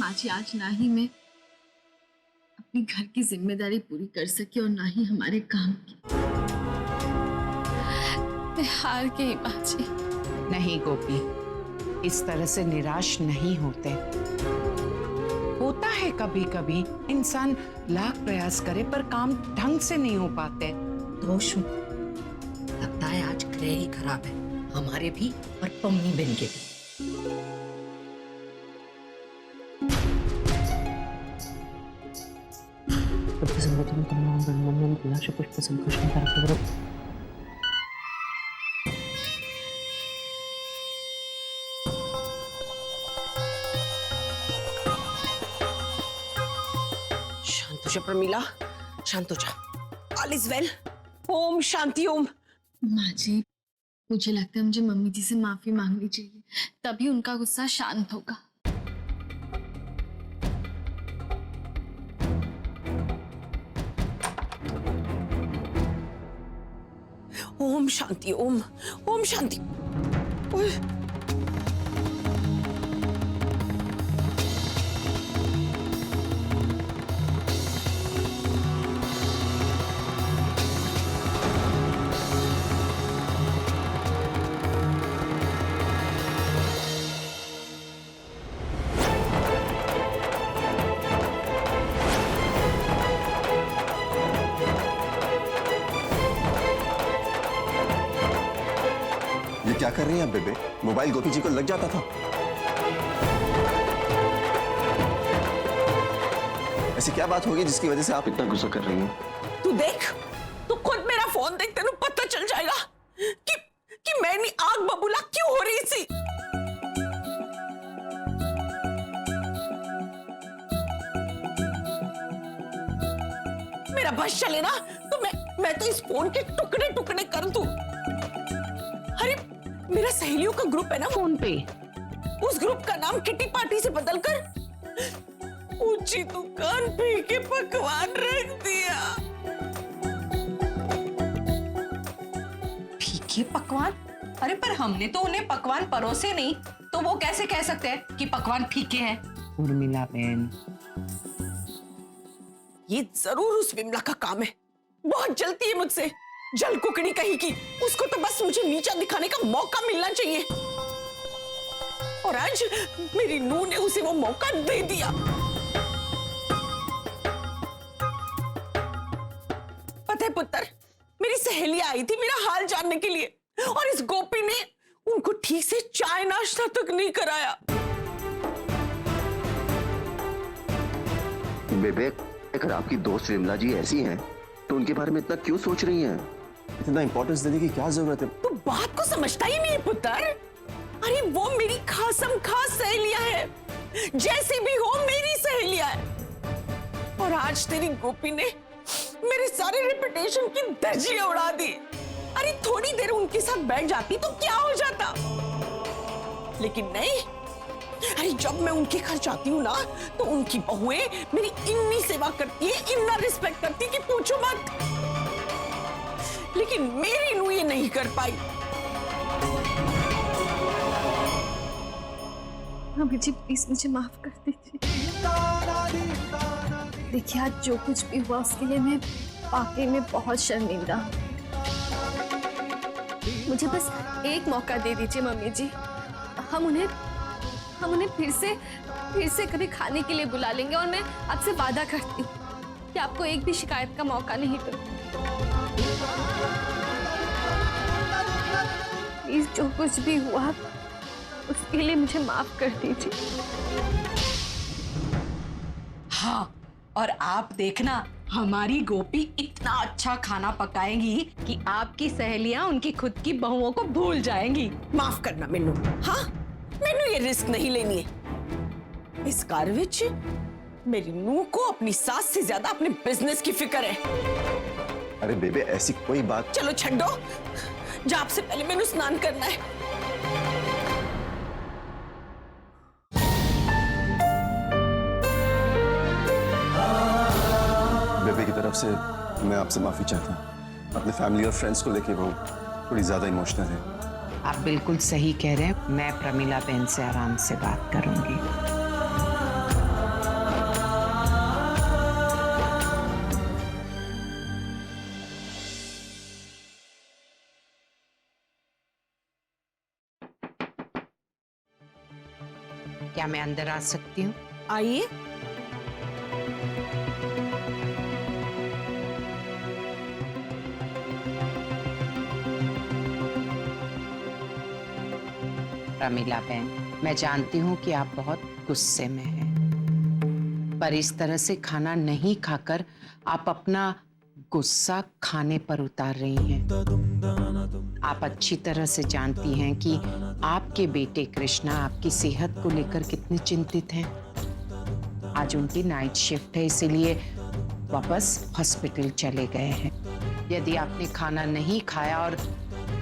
माँ जी, आज ना ही मैं अपनी घर की जिम्मेदारी पूरी कर सकी और ना ही हमारे काम की। मैं हार गई माँ जी। नहीं गोपी, इस तरह से निराश नहीं होते। होता है कभी कभी इंसान लाख प्रयास करे पर काम ढंग से नहीं हो पाते। दोषु, लगता है आज ग्रह ही खराब है, हमारे भी और पम्मी बहन के भी। शांत हो जा प्रमीला, शांत हो जा। All is well. ओम शांति ओम। माँ जी, मुझे लगता है मुझे मम्मी जी से माफी मांगनी चाहिए, तभी उनका गुस्सा शांत होगा। ओम शांति ओम। ओम शांति। ओए। क्या कर रही हैं आप बेबे? मोबाइल गोपी जी को लग जाता था। ऐसी क्या बात होगी जिसकी वजह से आप इतना गुस्सा कर रही हैं? तू देख, तू खुद मेरा फोन देख, तेनू पता चल जाएगा कि मैं आग बबूला क्यों हो रही थी। मेरा बस चले ना तो मैं तो इस फोन के टुकड़े टुकड़े कर दूं। अरे मेरा सहेलियों का ग्रुप है ना फोन पे, उस ग्रुप का नाम किटी पार्टी से बदलकर ऊंची दुकान पे के पकवान रख दिया। फीके पकवान? अरे पर हमने तो उन्हें पकवान परोसे नहीं, तो वो कैसे कह सकते हैं कि पकवान फीके हैं? उर्मिला बहन, ये जरूर उस विमला का काम है, बहुत जलती है मुझसे, जल कुकड़ी कहीं की। उसको तो बस मुझे नीचा दिखाने का मौका मिलना चाहिए, और आज मेरी नूह ने उसे वो मौका दे दिया। पता है पुत्र, मेरी सहेली आई थी मेरा हाल जानने के लिए, और इस गोपी ने उनको ठीक से चाय नाश्ता तक नहीं कराया। बेबे, अगर आपकी दोस्त विमला जी ऐसी हैं, तो उनके बारे में इतना क्यों सोच रही हैं? इतना इंपॉर्टेंस देने की क्या जरूरत है? तू बात को समझता ही नहीं पुत्र। अरे वो मेरी खासम खास सहेलियां हैं, जैसी भी हो मेरी सहेलियां हैं। और आज तेरी गोपी ने मेरे सारे रेपुटेशन की धज्जियां उड़ा दी। अरे थोड़ी देर उनके साथ बैठ जाती तो क्या हो जाता, लेकिन नहीं। अरे जब मैं उनके घर जाती हूँ ना, तो उनकी बहुएं मेरी इतनी सेवा करती है, इतना रिस्पेक्ट करती है कि पूछो मत। लेकिन मेरी नूह ये नहीं कर पाई। मम्मी जी, प्लीज मुझे माफ कर दीजिए। देखिए, आज जो कुछ भी हुआ उसके लिए मैं वाकई में बहुत शर्मिंदा हूँ। मुझे बस एक मौका दे दीजिए मम्मी जी, हम उन्हें फिर से कभी खाने के लिए बुला लेंगे, और मैं आपसे वादा करती हूँ कि आपको एक भी शिकायत का मौका नहीं दूंगी। प्लीज जो कुछ भी हुआ उसके लिए मुझे माफ कर दीजिए। हाँ, और आप देखना, हमारी गोपी इतना अच्छा खाना पकाएगी कि आपकी सहेलियां उनकी खुद की बहुओं को भूल जाएंगी। माफ करना मैनू, हाँ मैनू ये रिस्क नहीं लेनी है। इस कार्य विच मेरी नूह को अपनी सास से ज्यादा अपने बिजनेस की फिक्र है। अरे बेबे, ऐसी कोई बात। चलो छड्डो, जा, आपसे पहले मैनू स्नान करना है। बेबे की तरफ से मैं आपसे माफी चाहता हूँ। अपने फैमिली और फ्रेंड्स को लेके वो थोड़ी ज्यादा इमोशनल है। आप बिल्कुल सही कह रहे हैं। मैं प्रमीला बहन से आराम से बात करूंगी। क्या मैं अंदर आ सकती हूँ? आइए। प्रमिला बहन, मैं जानती हूँ कि आप बहुत गुस्से में हैं, पर इस तरह से खाना नहीं खाकर आप अपना गुस्सा खाने पर उतार रही हैं। आप अच्छी तरह से जानती हैं कि आपके बेटे कृष्णा आपकी सेहत को लेकर कितने चिंतित हैं। आज उनकी नाइट शिफ्ट है, इसीलिए वापस हॉस्पिटल चले गए हैं। यदि आपने खाना नहीं खाया और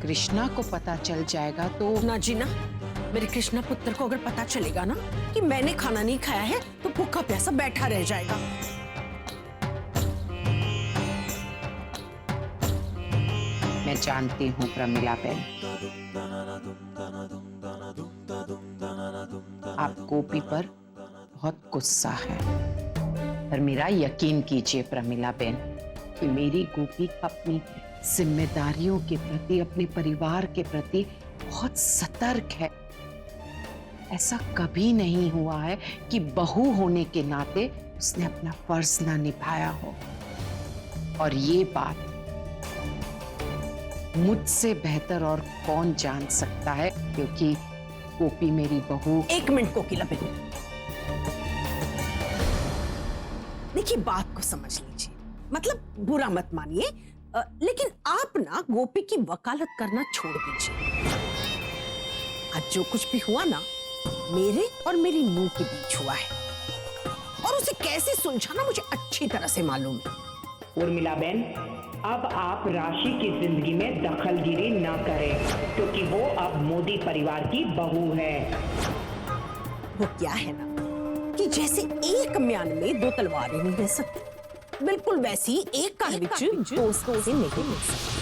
कृष्णा को पता चल जाएगा तो ना जी ना, मेरे कृष्णा पुत्र को अगर पता चलेगा ना कि मैंने खाना नहीं खाया है तो भूखा प्यासा बैठा रह जाएगा। मैं जानती हूँ प्रमिला बहन, आप गोपी पर बहुत गुस्सा है, पर मेरा यकीन कीजिए प्रमिला बहन कि मेरी गोपी अपनी जिम्मेदारियों के प्रति, अपने परिवार के प्रति बहुत सतर्क है। ऐसा कभी नहीं हुआ है कि बहू होने के नाते उसने अपना फर्ज ना निभाया हो, और ये बात मुझसे बेहतर और कौन जान सकता है, क्योंकि गोपी मेरी बहू। एक मिनट कोकिला बहन, देखिए बात को समझ लीजिए, मतलब बुरा मत मानिए, लेकिन आप ना गोपी की वकालत करना छोड़ दीजिए। आज जो कुछ भी हुआ ना, मेरे और मेरी नूह के बीच हुआ है, और उसे कैसे सुलझाना मुझे अच्छी तरह से मालूम है। उर्मिला बहन, अब आप राशि की जिंदगी में दखलगिरी न करें, क्योंकि वो अब मोदी परिवार की बहू है। वो क्या है ना कि जैसे एक म्यान में दो तलवारें नहीं रह सकती, बिल्कुल वैसी एक कार विच दो से नहीं मिल सकती।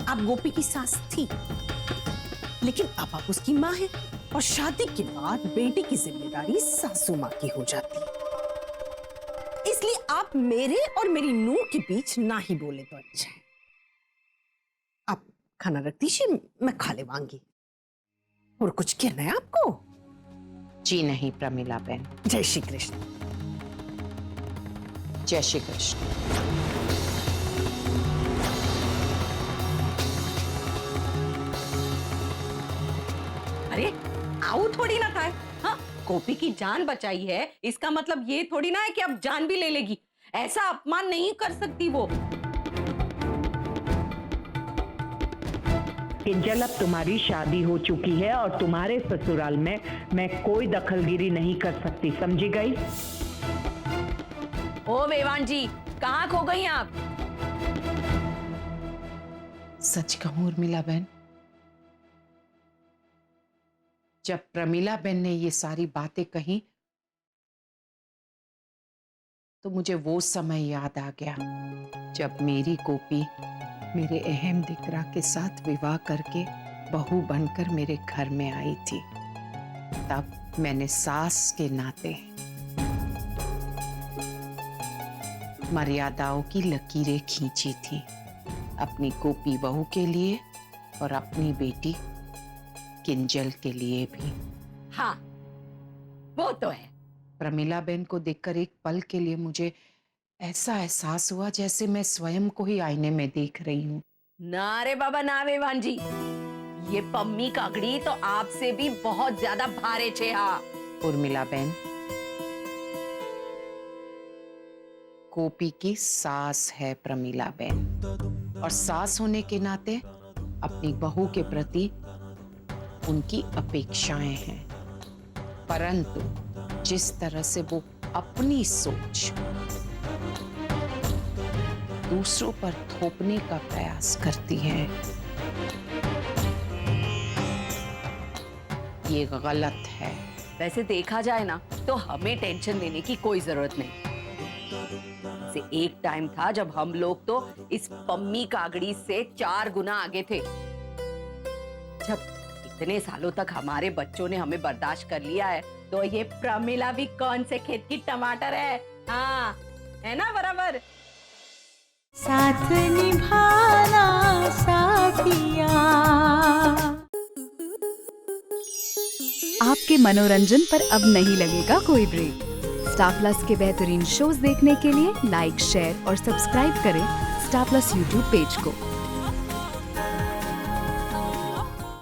आप गोपी की सास थी, लेकिन अब आप उसकी माँ हैं, और शादी के बाद बेटी की जिम्मेदारी सासू माँ की हो जाती है। इसलिए आप मेरे और मेरी नूह के बीच ना ही बोले तो अच्छा है। आप खाना रख दीजिए, मैं खा लेवांगी। और कुछ कहना है आपको? जी नहीं प्रमिला बहन। जय श्री कृष्ण। जय श्री कृष्ण। अरे आओ थोड़ी ना था। हाँ, गोपी की जान बचाई है, इसका मतलब ये थोड़ी ना है कि अब जान भी ले लेगी। ऐसा अपमान नहीं कर सकती वो। किंजल, अब तुम्हारी शादी हो चुकी है और तुम्हारे ससुराल में मैं कोई दखलगिरी नहीं कर सकती, समझी गई? ओ वेवान जी, कहाँ खो गई आप? सच कहूं उर्मिला बहन, जब प्रमिला बहन ने ये सारी बातें कही तो मुझे वो समय याद आ गया जब मेरी गोपी मेरे अहम दिकरा के साथ विवाह करके बहू बनकर मेरे घर में आई थी। तब मैंने सास के नाते मर्यादाओं की लकीरें खींची थी, अपनी गोपी बहू के लिए और अपनी बेटी किंजल के लिए भी। हाँ, वो तो है। प्रमिला बहन को देखकर एक पल के लिए मुझे ऐसा एहसास हुआ जैसे मैं स्वयं को ही आईने में देख रही हूँ। ना रे बाबा ना वेवान जी, ये पम्मी काकड़ी तो आपसे भी बहुत ज्यादा भारे छे। हाँ उर्मिला बहन, गोपी की सास है प्रमिला बहन, और सास होने के नाते अपनी बहू के प्रति उनकी अपेक्षाएं हैं, परंतु जिस तरह से वो अपनी सोच दूसरों पर थोपने का प्रयास करती है, ये गलत है। वैसे देखा जाए ना तो हमें टेंशन लेने की कोई जरूरत नहीं। से एक टाइम था जब हम लोग तो इस पम्मी कागड़ी से 4 गुना आगे थे। जब इतने सालों तक हमारे बच्चों ने हमें बर्दाश्त कर लिया है, तो ये प्रमिला भी कौन से खेत की टमाटर है? हाँ, है ना बराबर? साथ निभाना साथिया। आपके मनोरंजन पर अब नहीं लगेगा कोई ब्रेक। स्टार प्लस के बेहतरीन शोज देखने के लिए लाइक, शेयर और सब्सक्राइब करें स्टार प्लस यूट्यूब पेज को।